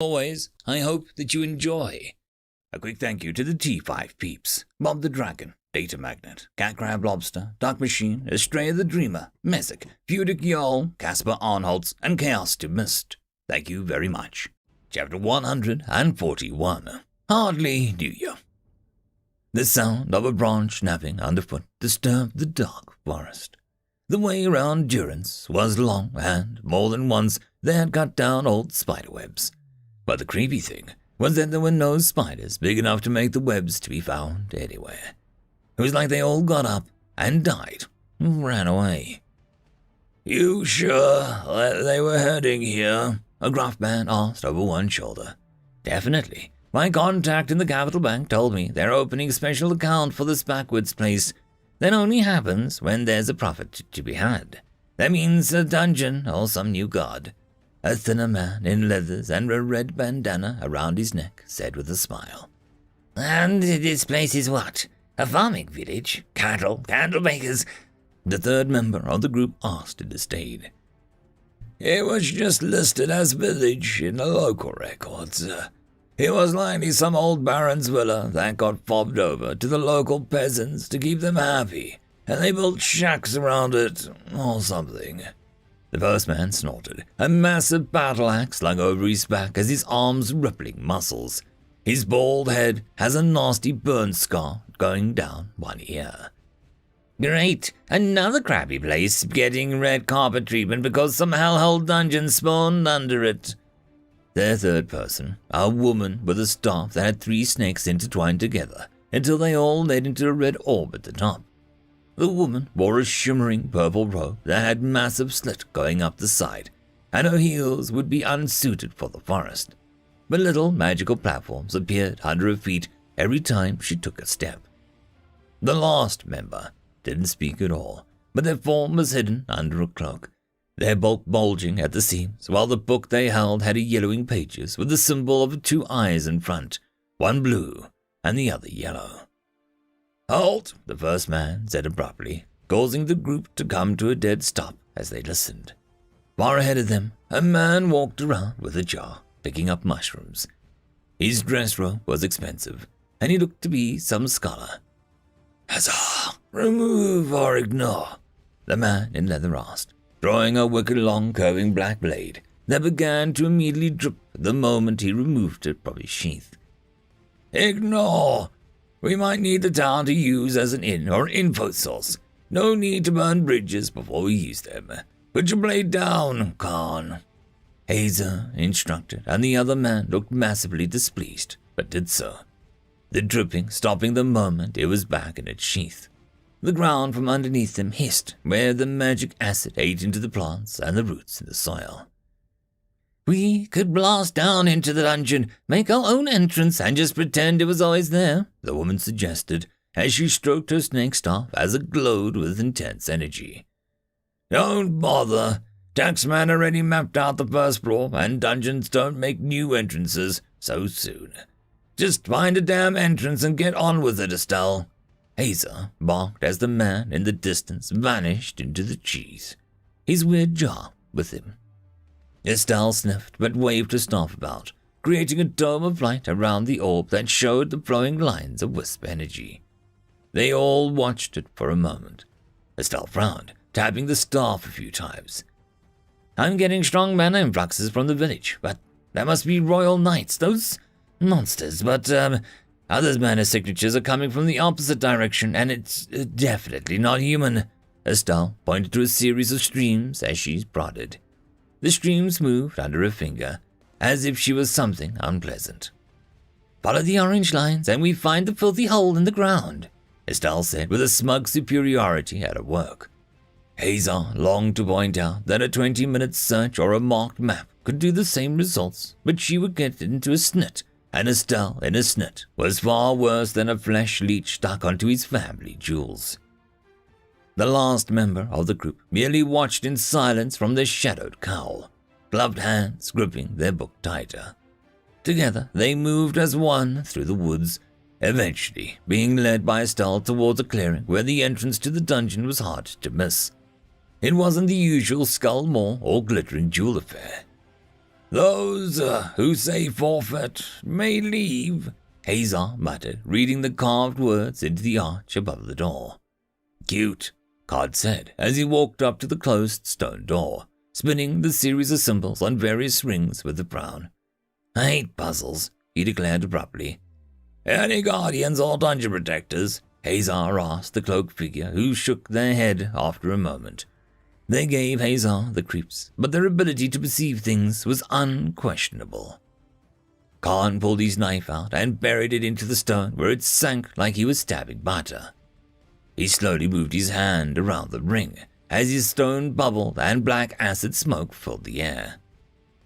Always, I hope that you enjoy. A quick thank you to the T5 peeps, Bob the Dragon, Data Magnet, Cat Crab Lobster, Dark Machine, Estrella the Dreamer, Mesic, Fudic Yol, Casper Arnholtz, and Chaos to Mist. Thank you very much. Chapter 141. Hardly knew you. The sound of a branch snapping underfoot disturbed the dark forest. The way around Durance was long, and more than once they had cut down old spiderwebs. But the creepy thing was that there were no spiders big enough to make the webs to be found anywhere. It was like they all got up and died and ran away. "You sure that they were heading here?" a gruff man asked over one shoulder. "Definitely. My contact in the Capital Bank told me they're opening a special account for this backwoods place. That only happens when there's a profit to be had. That means a dungeon or some new god." A thinner man in leathers and a red bandana around his neck said with a smile. "And this place is what? A farming village? Cattle? Candle makers?" the third member of the group asked in disdain. "It was just listed as village in the local records. It was likely some old baron's villa that got fobbed over to the local peasants to keep them happy, and they built shacks around it, or something." The first man snorted, a massive battle axe slung over his back as his arms rippling muscles. His bald head has a nasty burn scar going down one ear. "Great, another crappy place getting red carpet treatment because some hellhole dungeon spawned under it." Their third person, a woman with a staff that had 3 snakes intertwined together until they all led into a red orb at the top. The woman wore a shimmering purple robe that had massive slit going up the side, and her heels would be unsuited for the forest. But little magical platforms appeared under her feet every time she took a step. The last member didn't speak at all, but their form was hidden under a cloak, their bulk bulging at the seams, while the book they held had yellowing pages with the symbol of 2 eyes in front, one blue and the other yellow. "Halt!" the first man said abruptly, causing the group to come to a dead stop as they listened. Far ahead of them, a man walked around with a jar, picking up mushrooms. His dress robe was expensive, and he looked to be some scholar. "Huzzah! Remove or ignore?" the man in leather asked, drawing a wicked long curving black blade that began to immediately drip the moment he removed it from his sheath. "Ignore! We might need the town to use as an inn or info source. No need to burn bridges before we use them. Put your blade down, Khan." Hazer instructed, and the other man looked massively displeased, but did so. The dripping stopping the moment it was back in its sheath. The ground from underneath them hissed where the magic acid ate into the plants and the roots in the soil. "We could blast down into the dungeon, make our own entrance, and just pretend it was always there," the woman suggested, as she stroked her snake staff as it glowed with intense energy. "Don't bother. Taxman already mapped out the first floor, and dungeons don't make new entrances so soon. Just find a damn entrance and get on with it, Estelle." Hazer barked as the man in the distance vanished into the cheese, his weird jar with him. Estelle sniffed but waved her staff about, creating a dome of light around the orb that showed the flowing lines of wisp energy. They all watched it for a moment. Estelle frowned, tapping the staff a few times. "I'm getting strong mana influxes from the village, but that must be royal knights, those monsters, but others' mana signatures are coming from the opposite direction, and it's definitely not human." Estelle pointed to a series of streams as she prodded. The streams moved under her finger, as if she was something unpleasant. "Follow the orange lines, and we find the filthy hole in the ground," Estelle said with a smug superiority at her work. Hazer longed to point out that a 20-minute search or a marked map could do the same results, but she would get into a snit, and Estelle in a snit was far worse than a flesh leech stuck onto his family jewels. The last member of the group merely watched in silence from their shadowed cowl, gloved hands gripping their book tighter. Together they moved as one through the woods, eventually being led by Estelle towards a clearing where the entrance to the dungeon was hard to miss. It wasn't the usual skull maw or glittering jewel affair. Those who say forfeit may leave, Hazar muttered, reading the carved words into the arch above the door. Cute, Cod said as he walked up to the closed stone door, spinning the series of symbols on various rings with the frown. I hate puzzles, he declared abruptly. Any guardians or dungeon protectors? Hazar asked the cloaked figure, who shook their head after a moment. They gave Hazar the creeps, but their ability to perceive things was unquestionable. Khan pulled his knife out and buried it into the stone where it sank like he was stabbing butter. He slowly moved his hand around the ring as his stone bubbled and black acid smoke filled the air.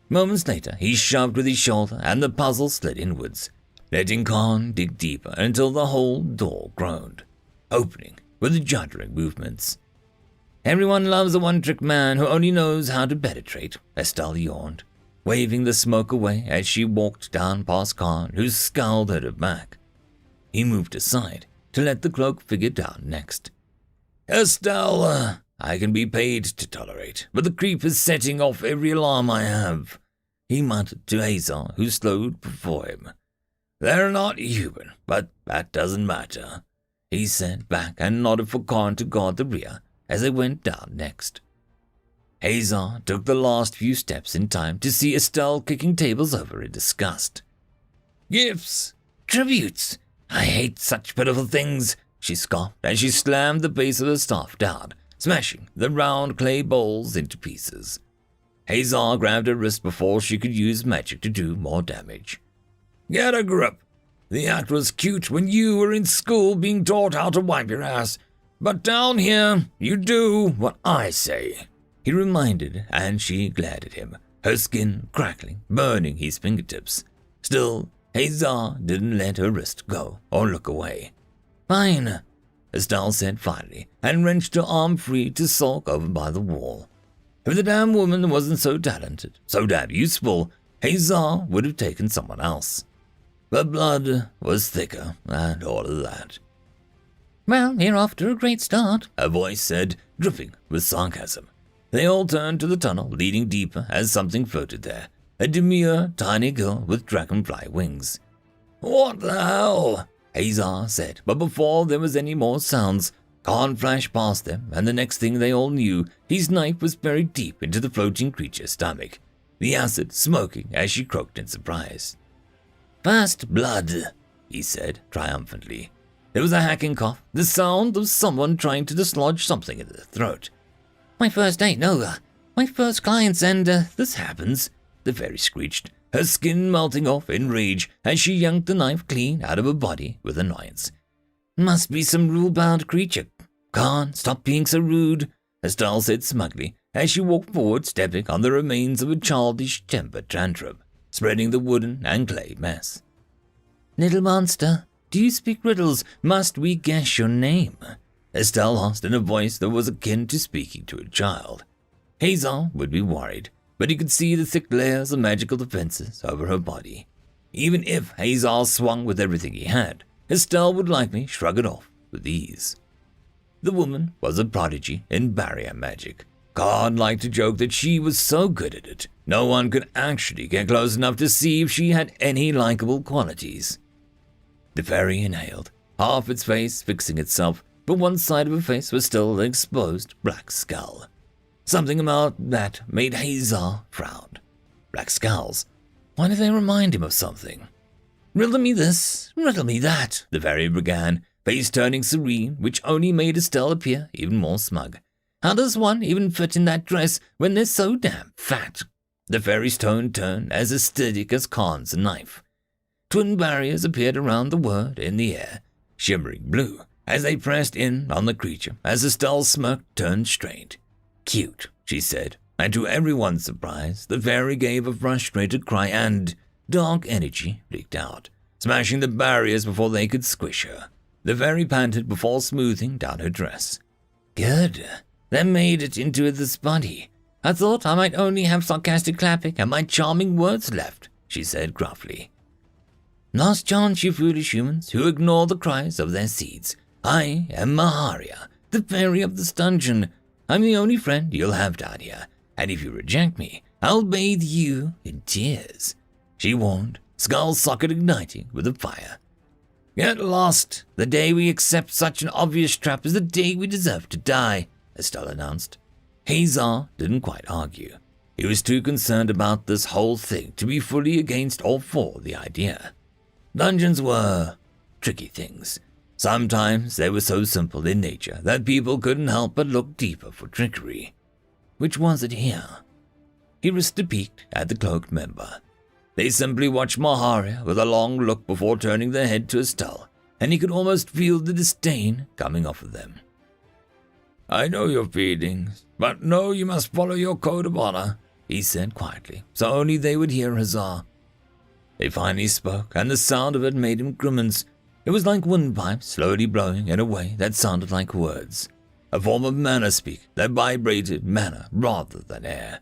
Moments later, he shoved with his shoulder and the puzzle slid inwards, letting Khan dig deeper until the whole door groaned, opening with juddering movements. Everyone loves a one-trick man who only knows how to penetrate, Estelle yawned, waving the smoke away as she walked down past Khan, who scowled at her back. He moved aside to let the cloaked figure down next. Estelle, I can be paid to tolerate, but the creep is setting off every alarm I have, he muttered to Hazar, who slowed before him. They're not human, but that doesn't matter, he said back and nodded for Khan to guard the rear as they went down next. Hazar took the last few steps in time to see Estelle kicking tables over in disgust. Gifts! Tributes! I hate such pitiful things, she scoffed as she slammed the base of her staff down, smashing the round clay bowls into pieces. Hazar grabbed her wrist before she could use magic to do more damage. Get a grip. The act was cute when you were in school being taught how to wipe your ass, but down here, you do what I say, he reminded, and she glared at him, her skin crackling, burning his fingertips. Still, Hazar didn't let her wrist go or look away. Fine, Estelle said finally, and wrenched her arm free to sulk over by the wall. If the damn woman wasn't so talented, so damn useful, Hazar would have taken someone else. The blood was thicker and all of that. Well, you're off to a great start, a voice said, dripping with sarcasm. They all turned to the tunnel leading deeper as something floated there, a demure, tiny girl with dragonfly wings. What the hell? Hazar said, but before there was any more sounds, Khan flashed past them, and the next thing they all knew, his knife was buried deep into the floating creature's stomach, the acid smoking as she croaked in surprise. First blood, he said triumphantly. There was a hacking cough, the sound of someone trying to dislodge something in their throat. My first date, no, my first clients, and this happens, the fairy screeched, her skin melting off in rage as she yanked the knife clean out of her body with annoyance. Must be some rule-bound creature. Can't stop being so rude, Estelle said smugly as she walked forward, stepping on the remains of a childish temper tantrum, spreading the wooden and clay mess. Little monster, do you speak riddles? Must we guess your name? Estelle asked in a voice that was akin to speaking to a child. Hazar would be worried, but he could see the thick layers of magical defenses over her body. Even if Hazar swung with everything he had, Estelle would likely shrug it off with ease. The woman was a prodigy in barrier magic. God liked to joke that she was so good at it, no one could actually get close enough to see if she had any likable qualities. The fairy inhaled, half its face fixing itself, but one side of her face was still an exposed black skull. Something about that made Hazar frown. Black skulls. Why did they remind him of something? Riddle me this, riddle me that, the fairy began, face turning serene, which only made Estelle appear even more smug. How does one even fit in that dress when they're so damn fat? The fairy's tone turned as acidic as Khan's knife. Twin barriers appeared around the word in the air, shimmering blue, as they pressed in on the creature as Estelle's smirk turned strained. Cute, she said, and to everyone's surprise, the fairy gave a frustrated cry and dark energy leaked out, smashing the barriers before they could squish her. The fairy panted before smoothing down her dress. Good, that made it into this body. I thought I might only have sarcastic clapping and my charming words left, she said gruffly. Last chance, you foolish humans who ignore the cries of their seeds. I am Maharia, the fairy of this dungeon. I'm the only friend you'll have down here, and if you reject me, I'll bathe you in tears, she warned, skull socket igniting with a fire. Get lost. The day we accept such an obvious trap is the day we deserve to die, Estelle announced. Hazar didn't quite argue. He was too concerned about this whole thing to be fully against or for the idea. Dungeons were tricky things. Sometimes they were so simple in nature that people couldn't help but look deeper for trickery. Which was it here? He risked a peek at the cloaked member. They simply watched Maharia with a long look before turning their head to Estelle, and he could almost feel the disdain coming off of them. I know your feelings, but know you must follow your code of honor, he said quietly, so only they would hear Hazar. They finally spoke, and the sound of it made him grimace. It was like windpipes slowly blowing in a way that sounded like words, a form of mana speak that vibrated mana rather than air.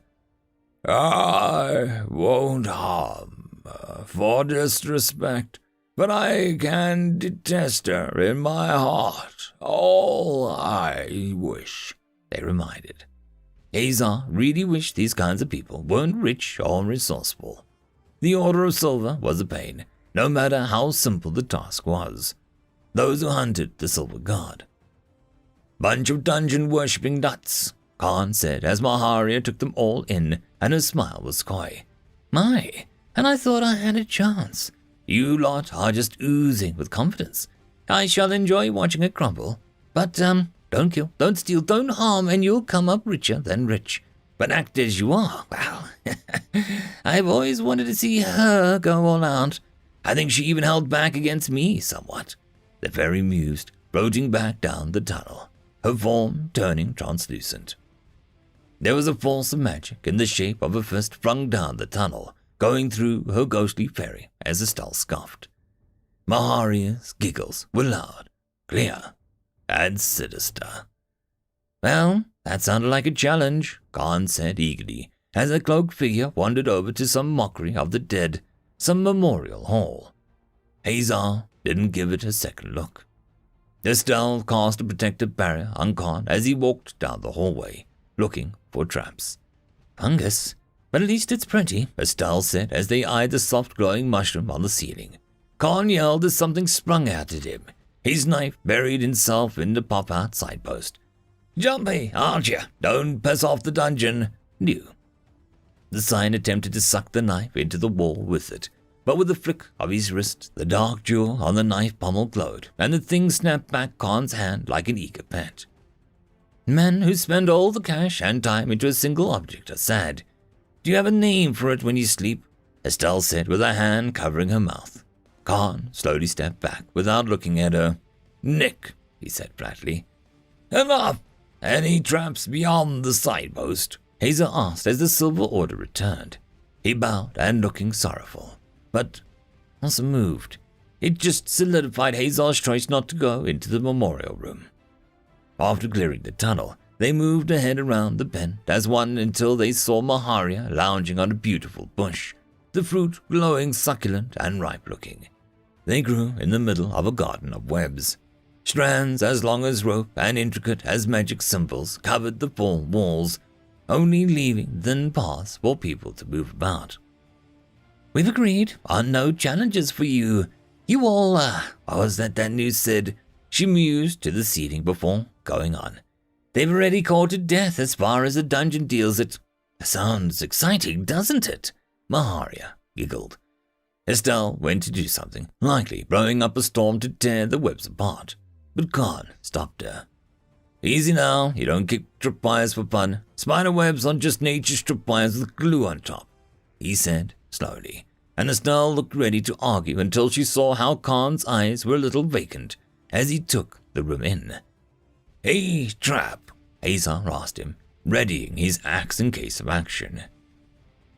I won't harm her for disrespect, but I can detest her in my heart. All I wish, they reminded. Hazar really wished these kinds of people weren't rich or resourceful. The Order of Silver was a pain, no matter how simple the task was. Those who hunted the Silver God. Bunch of dungeon-worshipping nuts, Khan said as Maharia took them all in, and her smile was coy. My, and I thought I had a chance. You lot are just oozing with confidence. I shall enjoy watching it crumble. But, don't kill, don't steal, don't harm, and you'll come up richer than rich. But act as you are, well, I've always wanted to see her go all out. I think she even held back against me somewhat. The fairy mused, floating back down the tunnel, her form turning translucent. There was a force of magic in the shape of a fist flung down the tunnel, going through her ghostly fairy as Estelle scoffed. Maharia's giggles were loud, clear, and sinister. Well, that sounded like a challenge, Khan said eagerly, as a cloaked figure wandered over to some mockery of the dead, some memorial hall. Hazar didn't give it a second look. Estelle cast a protective barrier on Khan as he walked down the hallway, looking for traps. Fungus, but at least it's pretty, Estelle said as they eyed the soft glowing mushroom on the ceiling. Khan yelled as something sprung out at him. His knife buried itself in the pop-out sidepost. Jumpy, aren't you? Don't piss off the dungeon. No. The sign attempted to suck the knife into the wall with it, but with a flick of his wrist, the dark jewel on the knife pommel glowed, and the thing snapped back Khan's hand like an eager pet. Men who spend all the cash and time into a single object are sad. Do you have a name for it when you sleep? Estelle said with her hand covering her mouth. Khan slowly stepped back without looking at her. Nick, he said flatly. Enough! Any traps beyond the sidepost? Hazar asked as the Silver Order returned. He bowed and looking sorrowful, but also moved. It just solidified Hazar's choice not to go into the memorial room. After clearing the tunnel, they moved ahead around the bend as one until they saw Maharia lounging on a beautiful bush, the fruit glowing succulent and ripe-looking. They grew in the middle of a garden of webs. Strands as long as rope and intricate as magic symbols covered the four walls, only leaving thin paths for people to move about. We've agreed on no challenges for you. You all, what was that news said? She mused to the ceiling before going on. They've already courted death as far as the dungeon deals it. Sounds exciting, doesn't it? Maharia giggled. Estelle went to do something, likely blowing up a storm to tear the webs apart. But Khan stopped her. Easy now, you don't kick tripwires for fun. Spider webs aren't just nature's tripwires with glue on top, he said slowly, and Estelle looked ready to argue until she saw how Khan's eyes were a little vacant as he took the room in. Hey, trap, Hazar asked him, readying his axe in case of action.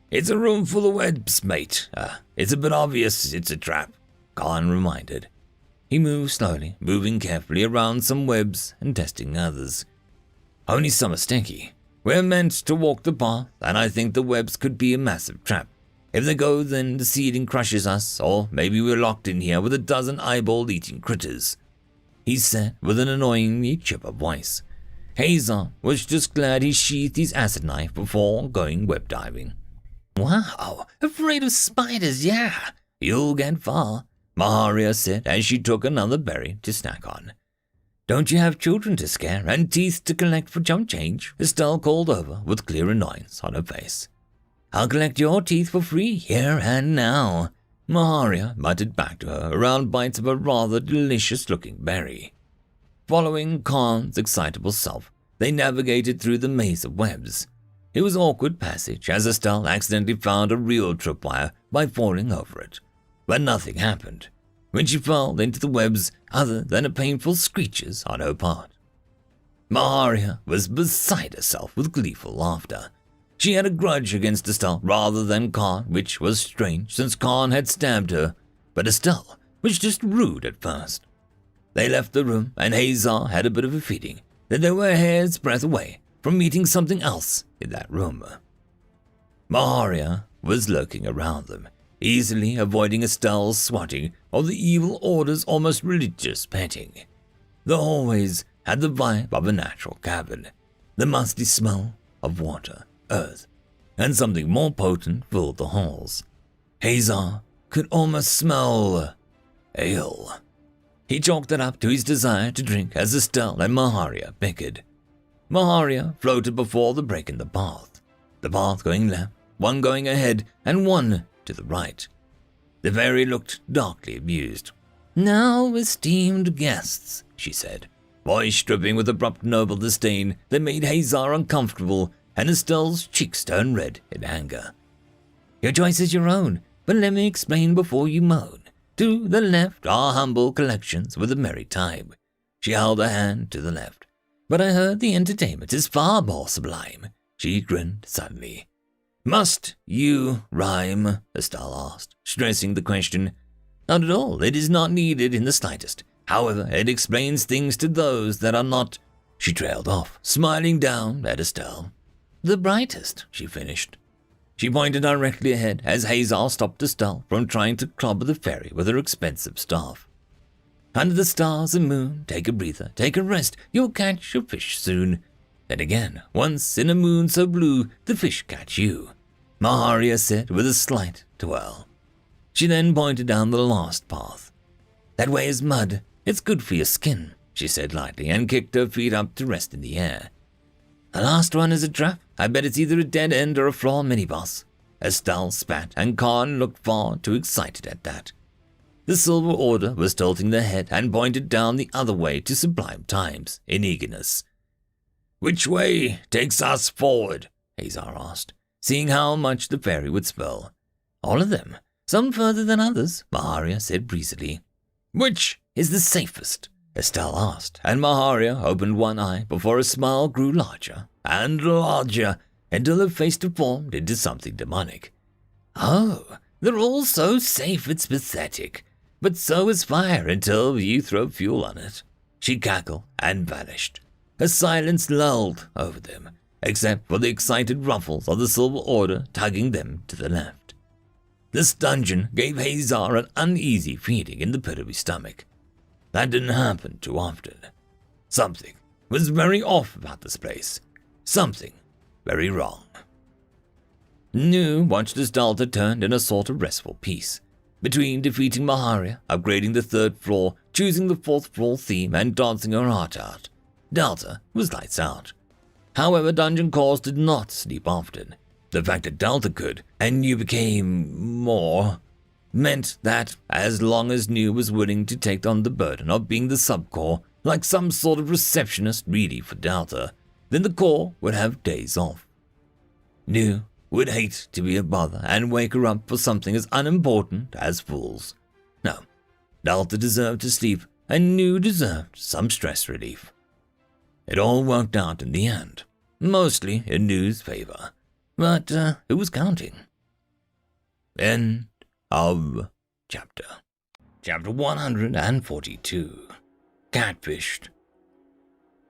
It's a room full of webs, mate. It's a bit obvious it's a trap, Khan reminded. He moved slowly, moving carefully around some webs and testing others. Only some are sticky. We're meant to walk the path, and I think the webs could be a massive trap. If they go, then the ceiling crushes us, or maybe we're locked in here with a dozen eyeball-eating critters, he said with an annoyingly chipper voice. Hazar was just glad he sheathed his acid knife before going web diving. Wow, afraid of spiders, yeah. You'll get far, Maharia said as she took another berry to snack on. Don't you have children to scare and teeth to collect for chump change? Estelle called over with clear annoyance on her face. I'll collect your teeth for free here and now, Maharia muttered back to her around bites of a rather delicious-looking berry. Following Khan's excitable self, they navigated through the maze of webs. It was awkward passage as Estelle accidentally found a real tripwire by falling over it. But nothing happened when she fell into the webs other than a painful screeches on her part. Maharia was beside herself with gleeful laughter. She had a grudge against Estelle rather than Khan, which was strange since Khan had stabbed her, but Estelle was just rude at first. They left the room and Hazar had a bit of a feeling that they were a hair's breadth away from meeting something else in that room. Maharia was lurking around them, easily avoiding Estelle's swatting or the evil order's almost religious petting. The hallways had the vibe of a natural cabin, the musty smell of water, earth, and something more potent filled the halls. Hazar could almost smell ale. He chalked it up to his desire to drink as Estelle and Maharia bickered. Maharia floated before the break in the path going left, one going ahead, and one to the right. The fairy looked darkly amused. Now, esteemed guests, she said, voice dripping with abrupt noble disdain that made Hazar uncomfortable and Estelle's cheeks turned red in anger. Your choice is your own, but let me explain before you moan. To the left are humble collections with a merry time. She held a hand to the left. But I heard the entertainment is far more sublime. She grinned suddenly. Must you rhyme? Estelle asked, stressing the question. Not at all. It is not needed in the slightest. However, it explains things to those that are not. She trailed off, smiling down at Estelle. The brightest, she finished. She pointed directly ahead as Hazar stopped Estelle from trying to clobber the fairy with her expensive staff. Under the stars and moon, take a breather, take a rest, you'll catch a fish soon. Then again, once in a moon so blue, the fish catch you, Maharia said with a slight twirl. She then pointed down the last path. That way is mud. It's good for your skin, she said lightly and kicked her feet up to rest in the air. The last one is a trap. I bet it's either a dead end or a floor mini-boss. Estelle spat and Khan looked far too excited at that. The Silver Order was tilting their head and pointed down the other way to Sublime Times in eagerness. Which way takes us forward? Hazar asked, seeing how much the fairy would spill. All of them. Some further than others, Maharia said breezily. Which is the safest? Estelle asked, and Maharia opened one eye before a smile grew larger and larger until her face deformed into something demonic. Oh, they're all so safe it's pathetic, but so is fire until you throw fuel on it. She cackled and vanished. A silence lulled over them, except for the excited ruffles of the Silver Order tugging them to the left. This dungeon gave Hazar an uneasy feeling in the pit of his stomach. That didn't happen too often. Something was very off about this place. Something very wrong. Nu watched as Delta turned in a sort of restful peace. Between defeating Maharia, upgrading the third floor, choosing the fourth floor theme, and dancing her heart out, Delta was lights out. However, dungeon calls did not sleep often. The fact that Delta could, and Nu became more, meant that as long as Nu was willing to take on the burden of being the subcore, like some sort of receptionist ready for Delta, then the core would have days off. Nu would hate to be a bother and wake her up for something as unimportant as fools. No, Delta deserved to sleep, and Nu deserved some stress relief. It all worked out in the end, mostly in Nu's favor, but who was counting? End of chapter. Chapter 142. Catfished.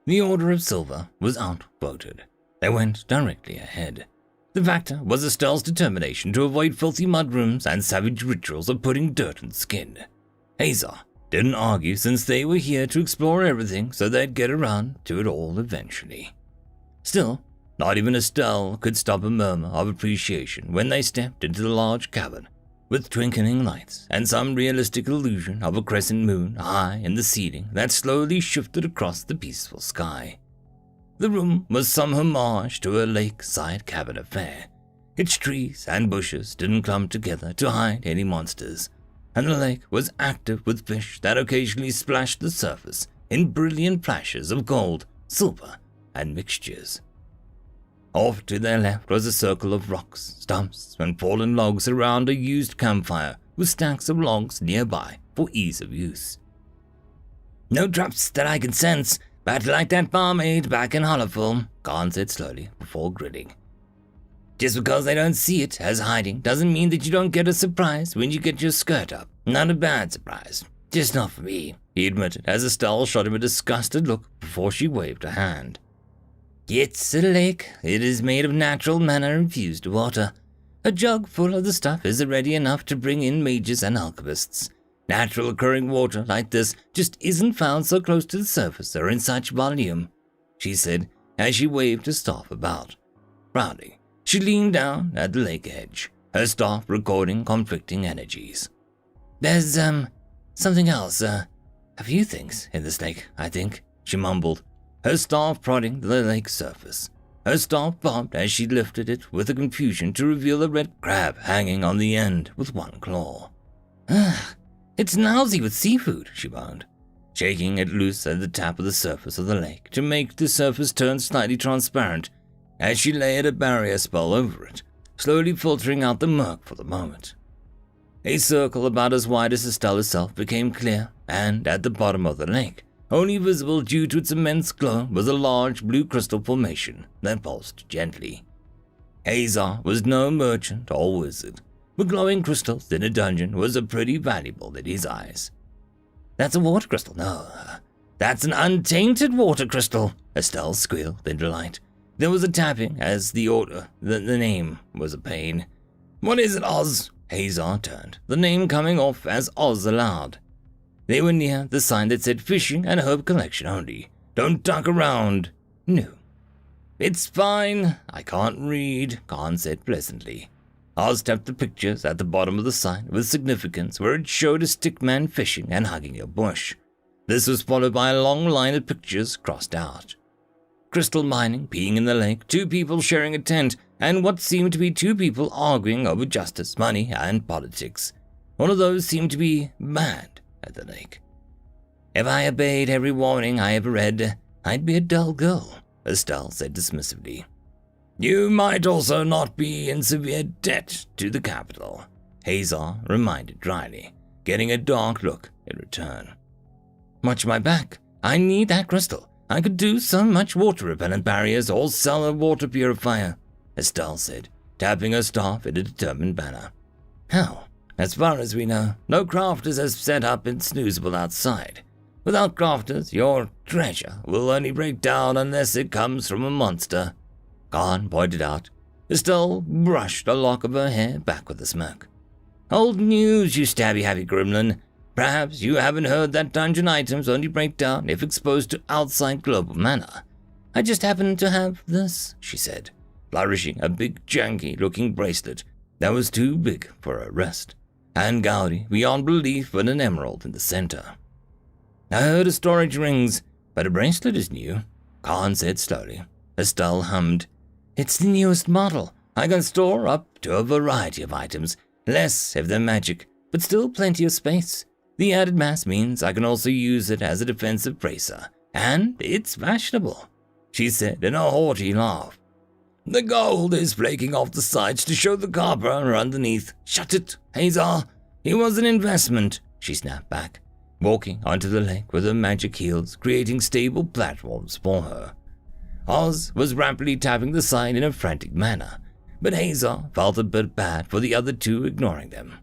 The Order of Silver was outvoted. They went directly ahead. The factor was Estelle's determination to avoid filthy mudrooms and savage rituals of putting dirt on skin. Hazar didn't argue since they were here to explore everything, so they'd get around to it all eventually. Still, Not even Estelle could stop a murmur of appreciation when they stepped into the large cabin, with twinkling lights and some realistic illusion of a crescent moon high in the ceiling that slowly shifted across the peaceful sky. The room was some homage to a lakeside cabin affair. Its trees and bushes didn't clump together to hide any monsters, and the lake was active with fish that occasionally splashed the surface in brilliant flashes of gold, silver, and mixtures. Off to their left was a circle of rocks, stumps, and fallen logs around a used campfire with stacks of logs nearby for ease of use. "No traps that I can sense, but like that barmaid back in Hollowful," Khan said slowly before grinning. "Just because they don't see it as hiding doesn't mean that you don't get a surprise when you get your skirt up. Not a bad surprise. Just not for me," he admitted as Estelle shot him a disgusted look before she waved a hand. "It's a lake. It is made of natural mana-infused water. A jug full of the stuff is already enough to bring in mages and alchemists. Natural occurring water like this just isn't found so close to the surface or in such volume," she said as she waved her staff about. Proudly, she leaned down at the lake edge, her staff recording conflicting energies. "There's, something else, a few things in this lake, I think," she mumbled, her staff prodding the lake surface. Her staff bobbed as she lifted it with a confusion to reveal a red crab hanging on the end with one claw. "Ugh, it's lousy with seafood," she moaned, shaking it loose at the tap of the surface of the lake to make the surface turn slightly transparent as she layered a barrier spell over it, slowly filtering out the murk for the moment. A circle about as wide as Estelle itself became clear, and at the bottom of the lake, only visible due to its immense glow, was a large blue crystal formation that pulsed gently. Hazar was no merchant or wizard, but glowing crystals in a dungeon was a pretty valuable in his eyes. "That's a water crystal, no, that's an untainted water crystal," Estelle squealed in delight. There was a tapping as the name was a pain. "What is it, Oz?" Hazar turned, the name coming off as Oz aloud. They were near the sign that said fishing and herb collection only. "Don't duck around." "No." "It's fine. I can't read," Khan said pleasantly. Oz tapped the pictures at the bottom of the sign with significance where it showed a stickman fishing and hugging a bush. This was followed by a long line of pictures crossed out. Crystal mining, peeing in the lake, two people sharing a tent, and what seemed to be two people arguing over justice, money, and politics. One of those seemed to be mad at the lake. "If I obeyed every warning I ever read, I'd be a dull girl," Estelle said dismissively. "You might also not be in severe debt to the capital," Hazar reminded dryly, getting a dark look in return. "Watch my back. I need that crystal. I could do so much water-repellent barriers or sell a water purifier," Estelle said, tapping her staff in a determined manner. "How? As far as we know, no crafters has set up in Snoozable outside. Without crafters, your treasure will only break down unless it comes from a monster," Khan pointed out. Estelle brushed a lock of her hair back with a smirk. "Old news, you stabby-happy gremlin. Perhaps you haven't heard that dungeon items only break down if exposed to outside global mana. I just happen to have this," she said, flourishing a big janky-looking bracelet that was too big for her wrist, and gaudy beyond belief with an emerald in the center. "I heard of storage rings, but a bracelet is new," Khan said slowly. Estelle hummed. "It's the newest model. I can store up to a variety of items, less if they're magic, but still plenty of space. The added mass means I can also use it as a defensive bracer, and it's fashionable," she said in a haughty laugh. "The gold is flaking off the sides to show the copper underneath. Shut it, Hazar. It was an investment," she snapped back, walking onto the lake with her magic heels, creating stable platforms for her. Oz was rapidly tapping the sign in a frantic manner, but Hazar felt a bit bad for the other two ignoring them.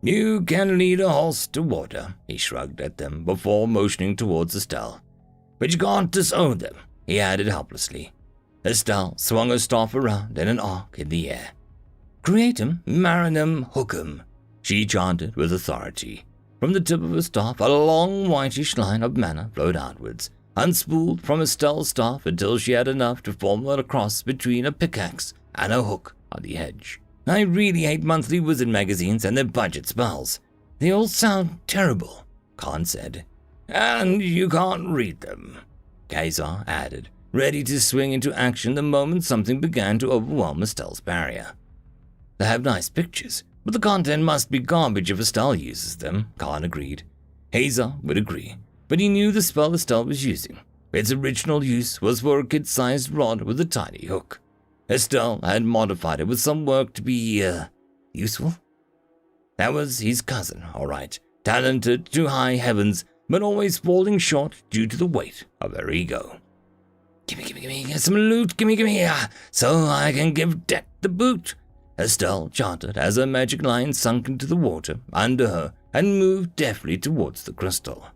"You can lead a horse to water," he shrugged at them before motioning towards Estelle. "But you can't disown them," he added helplessly. Estelle swung her staff around in an arc in the air. "Creatum, marinum, hookum," she chanted with authority. From the tip of her staff, a long whitish line of mana flowed outwards, unspooled from Estelle's staff until she had enough to form a cross between a pickaxe and a hook on the edge. I really hate monthly wizard magazines and their budget spells. They all sound terrible, Khan said. And you can't read them, Kazar added, ready to swing into action the moment something began to overwhelm Estelle's barrier. They have nice pictures, but the content must be garbage if Estelle uses them, Khan agreed. Hazar would agree, but he knew the spell Estelle was using. Its original use was for a kid-sized rod with a tiny hook. Estelle had modified it with some work to be, useful. That was his cousin, all right, talented to high heavens, but always falling short due to the weight of her ego. Gimme, some loot, gimme, so I can give Det the boot, Estelle chanted as her magic line sunk into the water under her and moved deftly towards the crystal.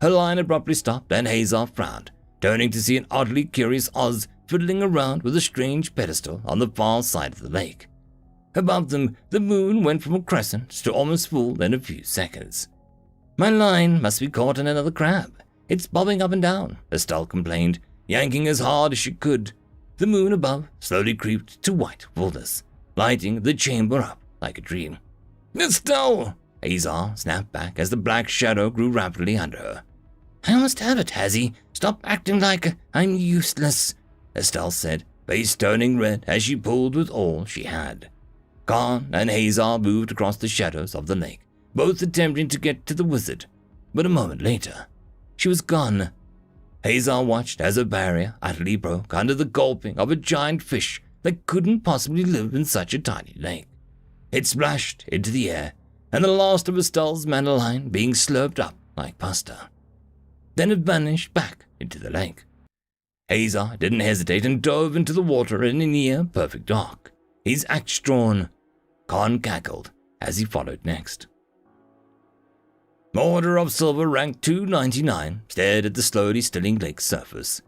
Her line abruptly stopped and Hazar frowned, turning to see an oddly curious Oz fiddling around with a strange pedestal on the far side of the lake. Above them, the moon went from a crescent to almost full in a few seconds. My line must be caught in another crab. It's bobbing up and down, Estelle complained, yanking as hard as she could. The moon above slowly creeped to white fullness, lighting the chamber up like a dream. Estelle! Hazar snapped back as the black shadow grew rapidly under her. I almost have it, Hazzy. Stop acting like I'm useless, Estelle said, face turning red as she pulled with all she had. Khan and Hazar moved across the shadows of the lake, both attempting to get to the wizard, but a moment later, she was gone. Hazar watched as her barrier utterly broke under the gulping of a giant fish that couldn't possibly live in such a tiny lake. It splashed into the air, and the last of Estelle's mana line being slurped up like pasta. Then it vanished back into the lake. Hazar didn't hesitate and dove into the water in a near-perfect arc, his axe drawn. Khan cackled as he followed next. Order of Silver rank 299 stared at the slowly stilling lake's surface.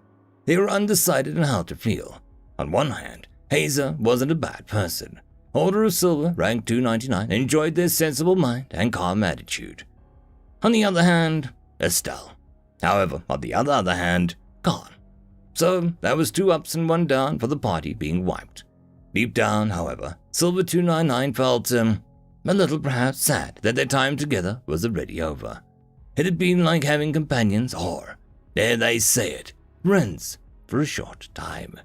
They were undecided on how to feel. On one hand, Hazar wasn't a bad person. Order of Silver rank 299 enjoyed their sensible mind and calm attitude. On the other hand, Estelle. However, on the other hand, Khan. So that was 2 ups and 1 down for the party being wiped. Deep down, however, Silver 299 felt, a little perhaps sad that their time together was already over. It had been like having companions or, dare they say it, friends for a short time.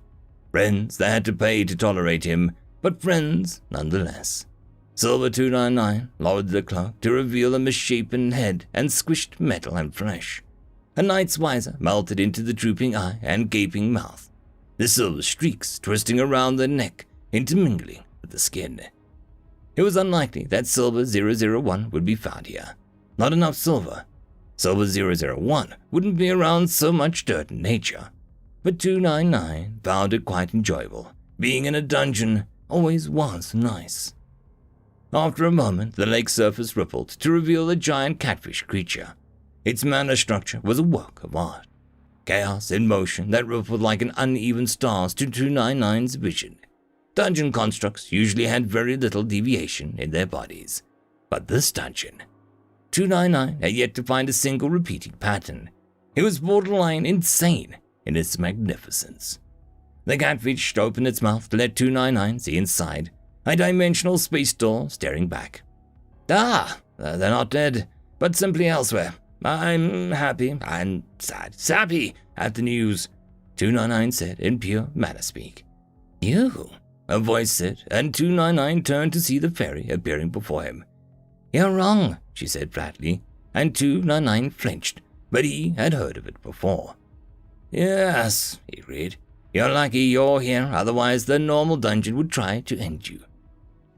Friends that had to pay to tolerate him, but friends nonetheless. Silver 299 lowered the cloak to reveal a misshapen head and squished metal and flesh. A knight's visor melted into the drooping eye and gaping mouth, the silver streaks twisting around the neck, intermingling with the skin. It was unlikely that Silver 001 would be found here. Not enough silver. Silver 001 wouldn't be around so much dirt in nature. But 299 found it quite enjoyable. Being in a dungeon always was nice. After a moment, the lake surface rippled to reveal a giant catfish creature. Its mana structure was a work of art. Chaos in motion that rippled like an uneven stars to 299's vision. Dungeon constructs usually had very little deviation in their bodies. But this dungeon, 299 had yet to find a single repeating pattern. It was borderline insane in its magnificence. The catfish opened its mouth to let 299 see inside, a dimensional space door staring back. They're not dead, but simply elsewhere. I'm happy and sad. Sappy at the news, 299 said in pure mana speak. You, a voice said, and 299 turned to see the fairy appearing before him. You're wrong, she said flatly, and 299 flinched, but he had heard of it before. Yes, he agreed. You're lucky you're here, otherwise the normal dungeon would try to end you.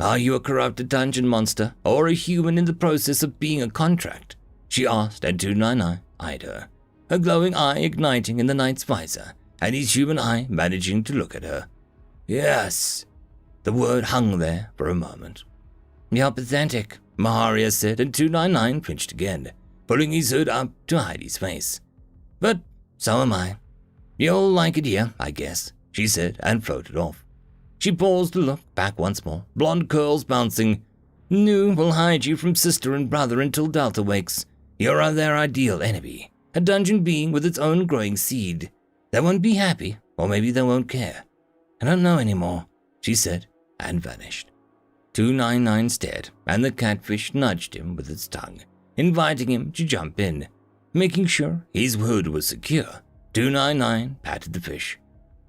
Are you a corrupted dungeon monster, or a human in the process of being a contract? She asked, and 299 eyed her, her glowing eye igniting in the knight's visor, and his human eye managing to look at her. Yes. The word hung there for a moment. You're pathetic, Maharia said, and 299 flinched again, pulling his hood up to hide his face. But so am I. You'll like it here, I guess, she said, and floated off. She paused to look back once more, blonde curls bouncing. Nu will hide you from sister and brother until Delta wakes. You're their ideal enemy. a dungeon being with its own growing seed. They won't be happy, or maybe they won't care. I don't know anymore, she said, and vanished. 299 stared, and the catfish nudged him with its tongue, inviting him to jump in. Making sure his hood was secure, 299 patted the fish.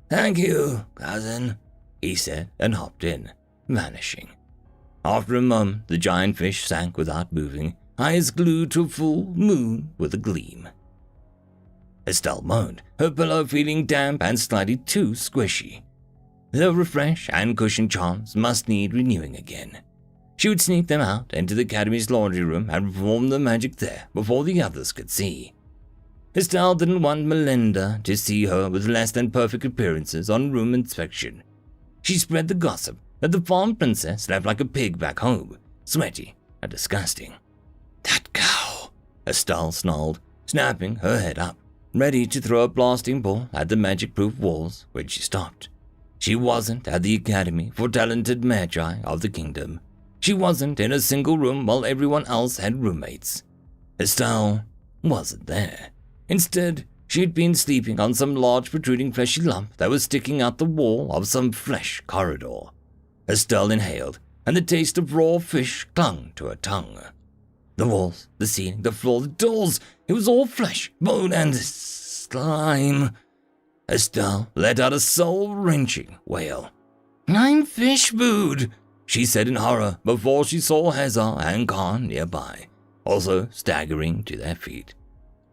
Thank you, cousin, he said, and hopped in, vanishing. After a moment, the giant fish sank without moving, eyes glued to a full moon with a gleam. Estelle moaned, her pillow feeling damp and slightly too squishy. The refresh and cushion charms must need renewing again. She would sneak them out into the Academy's laundry room and perform the magic there before the others could see. Estelle didn't want Melinda to see her with less than perfect appearances on room inspection. She spread the gossip that the farm princess slept like a pig back home, sweaty and disgusting. That cow, Estelle snarled, snapping her head up, ready to throw a blasting ball at the magic-proof walls when she stopped. She wasn't at the Academy for talented magi of the kingdom. She wasn't in a single room while everyone else had roommates. Estelle wasn't there. Instead, she had been sleeping on some large protruding fleshy lump that was sticking out the wall of some flesh corridor. Estelle inhaled, and the taste of raw fish clung to her tongue. The walls, the ceiling, the floor, the doors, it was all flesh, bone, and slime. Estelle let out a soul-wrenching wail. I'm fish food, she said in horror before she saw Hazar and Khan nearby, also staggering to their feet.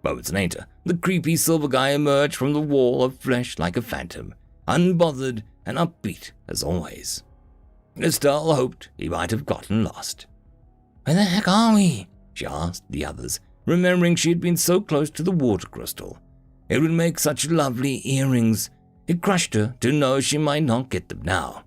Moments later, the creepy silver guy emerged from the wall of flesh like a phantom, unbothered and upbeat as always. Estelle hoped he might have gotten lost. Where the heck are we? She asked the others, remembering she had been so close to the water crystal. It would make such lovely earrings. It crushed her to know she might not get them now.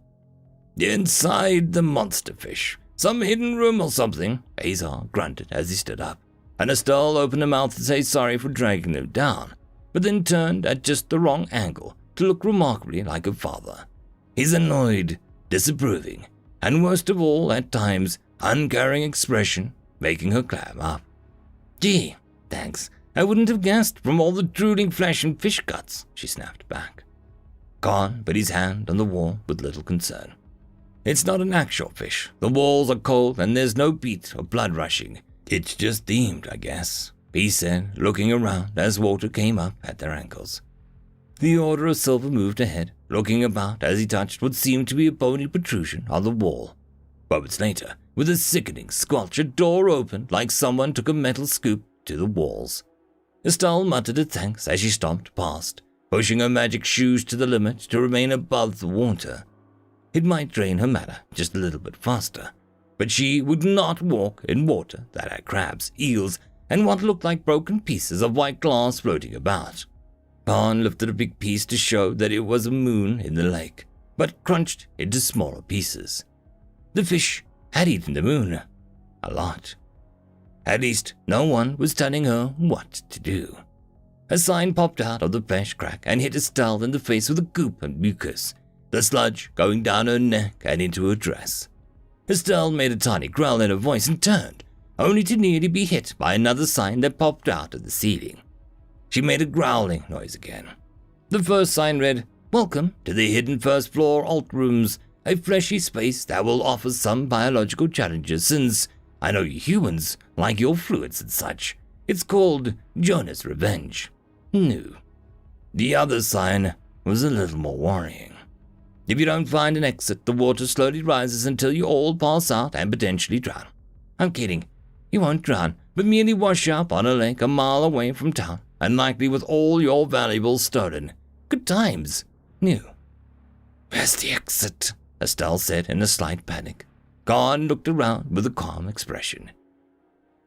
Inside the monster fish. Some hidden room or something, Azar grunted as he stood up, and Estelle opened her mouth to say sorry for dragging them down, but then turned at just the wrong angle to look remarkably like her father. His annoyed, disapproving, and worst of all, at times, uncaring expression making her clam up. Gee, thanks. I wouldn't have guessed from all the drooling flesh and fish guts, she snapped back. Khan put his hand on the wall with little concern. It's not an actual fish. The walls are cold and there's no beat or blood rushing. It's just themed, I guess, he said, looking around as water came up at their ankles. The Order of Silver moved ahead, looking about as he touched what seemed to be a bony protrusion on the wall. Moments later, with a sickening squelch, a door opened like someone took a metal scoop to the walls. Estelle muttered a thanks as she stomped past, pushing her magic shoes to the limit to remain above the water. It might drain her mana just a little bit faster, but she would not walk in water that had crabs, eels, and what looked like broken pieces of white glass floating about. Khan lifted a big piece to show that it was a moon in the lake, but crunched into smaller pieces. The fish had eaten the moon. A lot. At least, no one was telling her what to do. A sign popped out of the flesh crack and hit Estelle in the face with a goop and mucus, the sludge going down her neck and into her dress. Estelle made a tiny growl in her voice and turned, only to nearly be hit by another sign that popped out of the ceiling. She made a growling noise again. The first sign read, Welcome to the hidden first floor alt rooms, a fleshy space that will offer some biological challenges since I know you humans like your fluids and such. It's called Jonah's Revenge. No. The other sign was a little more worrying. If you don't find an exit, the water slowly rises until you all pass out and potentially drown. I'm kidding. You won't drown, but merely wash up on a lake a mile away from town, and likely with all your valuables stolen. Good times. New. Where's the exit? Estelle said in a slight panic. Khan looked around with a calm expression.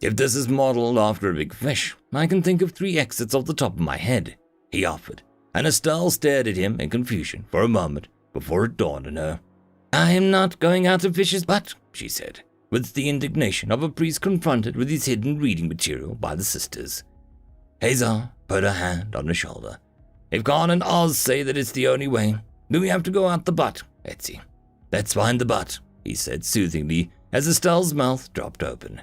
If this is modeled after a big fish, I can think of 3 exits off the top of my head, he offered, and Estelle stared at him in confusion for a moment before it dawned on her. I am not going out of fish's butt, she said, with the indignation of a priest confronted with his hidden reading material by the sisters. Hazar put her hand on her shoulder. If Khan and Oz say that it's the only way, then we have to go out the butt, Etsy. Let's find the butt, he said soothingly as Estelle's mouth dropped open.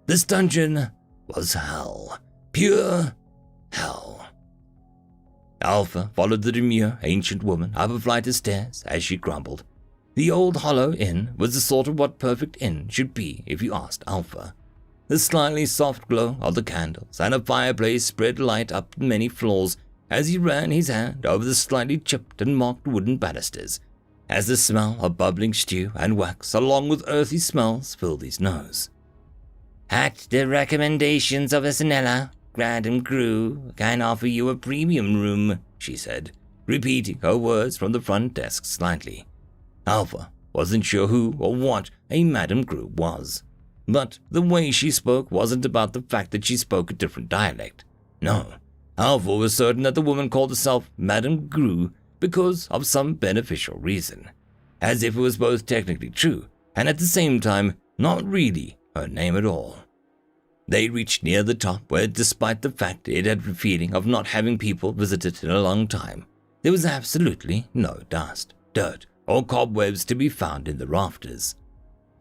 This dungeon was hell. Pure hell. Alpha followed the demure, ancient woman up a flight of stairs as she grumbled. The old hollow inn was the sort of what perfect inn should be if you asked Alpha. The slightly soft glow of the candles and a fireplace spread light up many floors as he ran his hand over the slightly chipped and marked wooden banisters, as the smell of bubbling stew and wax along with earthy smells filled his nose. At the recommendations of Asanella, Madame Gru can offer you a premium room, she said, repeating her words from the front desk slightly. Alpha wasn't sure who or what a Madame Gru was, but the way she spoke wasn't about the fact that she spoke a different dialect. No, Alpha was certain that the woman called herself Madame Gru because of some beneficial reason, as if it was both technically true and at the same time not really her name at all. They reached near the top where, despite the fact it had the feeling of not having people visit it in a long time, there was absolutely no dust, dirt, or cobwebs to be found in the rafters.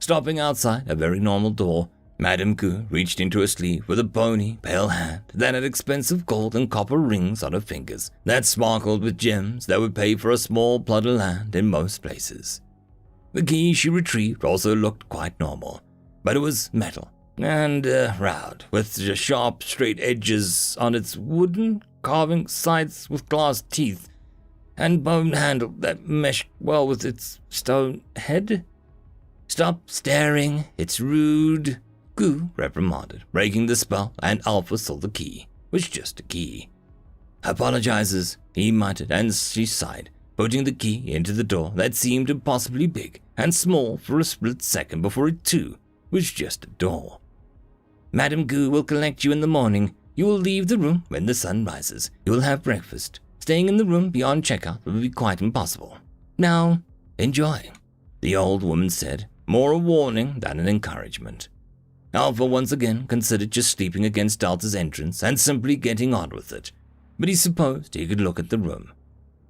Stopping outside a very normal door, Madame Gu reached into her sleeve with a bony, pale hand that had expensive gold and copper rings on her fingers that sparkled with gems that would pay for a small plot of land in most places. The key she retrieved also looked quite normal, but it was metal and round, with sharp, straight edges on its wooden carving sides with glass teeth, and bone handle that meshed well with its stone head. Stop staring, it's rude, Gu reprimanded, breaking the spell, and Alpha saw the key was just a key. Apologizes, he muttered, and she sighed, putting the key into the door that seemed impossibly big and small for a split second before it too was just a door. Madame Gu will collect you in the morning. You will leave the room when the sun rises. You will have breakfast. Staying in the room beyond checkout will be quite impossible. Now, enjoy, the old woman said, more a warning than an encouragement. Alpha once again considered just sleeping against Delta's entrance and simply getting on with it, but he supposed he could look at the room.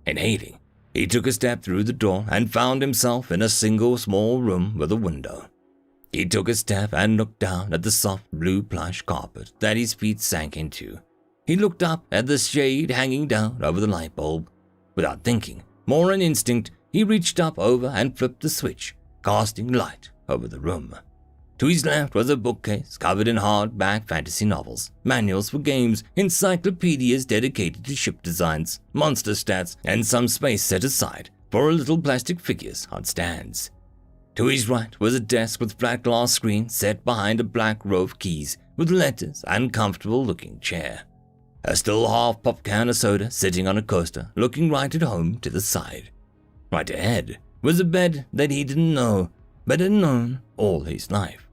Inhaling, he took a step through the door and found himself in a single small room with a window. He took a step and looked down at the soft blue plush carpet that his feet sank into. He looked up at the shade hanging down over the light bulb. Without thinking, more on instinct, he reached up over and flipped the switch, casting light over the room. To his left was a bookcase covered in hardback fantasy novels, manuals for games, encyclopedias dedicated to ship designs, monster stats, and some space set aside for little plastic figures on stands. To his right was a desk with flat glass screen set behind a black row of keys with letters and comfortable-looking chair. A still half-popped can of soda sitting on a coaster, looking right at home to the side. Right ahead was a bed that he didn't know, but had known all his life.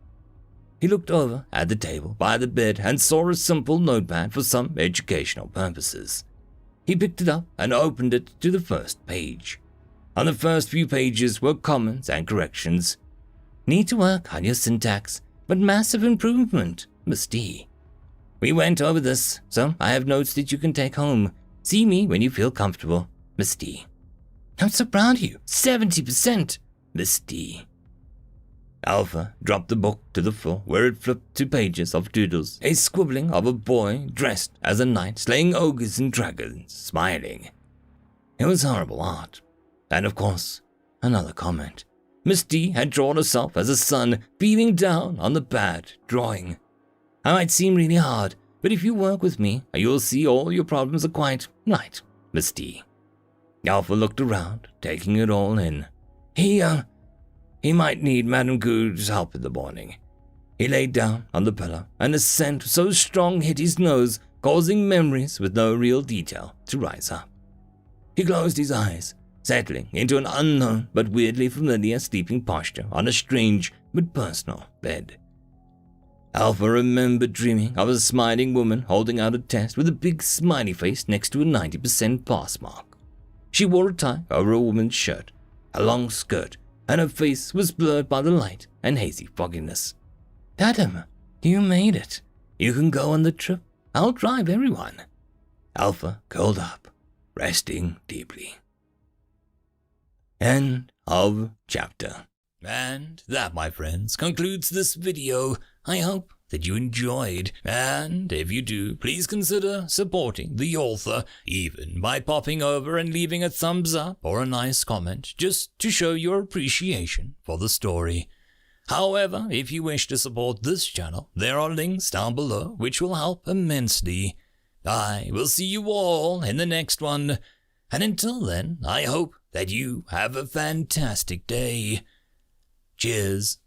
He looked over at the table by the bed and saw a simple notepad for some educational purposes. He picked it up and opened it to the first page. On the first few pages were comments and corrections. Need to work on your syntax, but massive improvement, Miss D. We went over this, so I have notes that you can take home. See me when you feel comfortable, Miss D. I'm so proud of you. 70%, Miss D. Alpha dropped the book to the floor where it flipped to pages of doodles, a scribbling of a boy dressed as a knight slaying ogres and dragons, smiling. It was horrible art. And of course, another comment. Miss D had drawn herself as a sun beaming down on the bad drawing. I might seem really hard, but if you work with me, you'll see all your problems are quite light, Miss D. Alpha looked around, taking it all in. He might need Madame Gu's help in the morning. He laid down on the pillow, and a scent so strong hit his nose, causing memories with no real detail to rise up. He closed his eyes, settling into an unknown but weirdly familiar sleeping posture on a strange but personal bed. Alpha remembered dreaming of a smiling woman holding out a test with a big smiley face next to a 90% pass mark. She wore a tie over a woman's shirt, a long skirt, and her face was blurred by the light and hazy fogginess. Adam, you made it. You can go on the trip. I'll drive everyone. Alpha curled up, resting deeply. End of chapter. And that, my friends, concludes this video. I hope that you enjoyed, and if you do, please consider supporting the author, even by popping over and leaving a thumbs up or a nice comment, just to show your appreciation for the story. However, if you wish to support this channel, there are links down below which will help immensely. I will see you all in the next one, and until then, I hope that you have a fantastic day. Cheers.